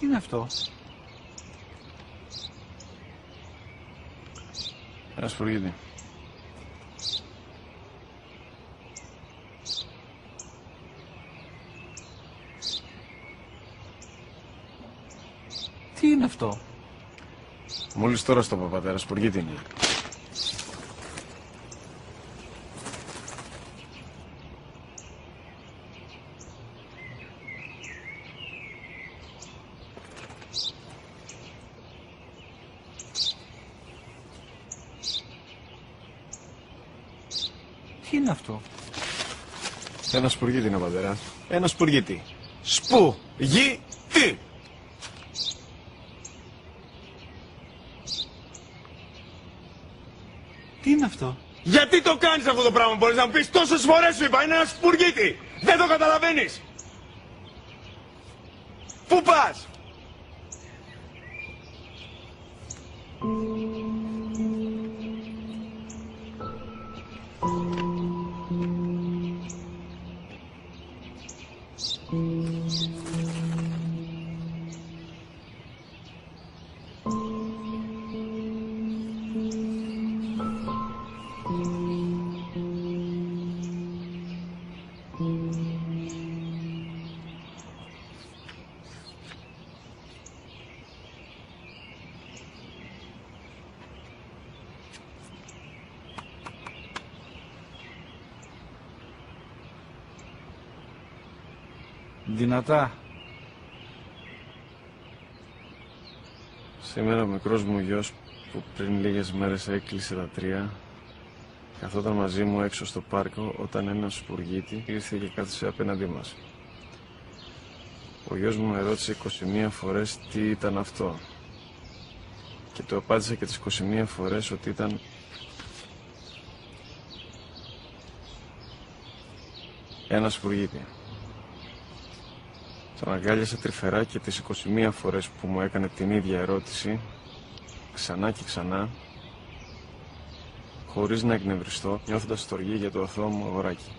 Τι είναι αυτό? Ένα σπουργίτη. Τι είναι αυτό? Μόλις τώρα στο είπα, πατέρα, σπουργίτη είναι. Τι είναι αυτό? Ένα σπουργίτη είναι, πατέρα. Ένα σπουργίτη. Σπου-γι-τι! Τι είναι αυτό? Γιατί το κάνεις αυτό το πράγμα, μπορείς να μου πεις? Τόσες φορές σου είπα, είναι ένα σπουργίτη! Δεν το καταλαβαίνεις! Πού πας? Δυνατά. Σήμερα ο μικρός μου γιος που πριν λίγες μέρες έκλεισε τα 3 καθόταν μαζί μου έξω στο πάρκο όταν ένας σπουργίτη ήρθε και κάθισε απέναντί μας. Ο γιος μου με ρώτησε 21 φορές τι ήταν αυτό και του απάντησα και τις 21 φορές ότι ήταν ένα σπουργίτη. Τον αγκάλιασα τρυφερά και τις 21 φορές που μου έκανε την ίδια ερώτηση, ξανά και ξανά, χωρίς να εκνευριστώ, νιώθοντας στοργή για το αθώο μου αγοράκι.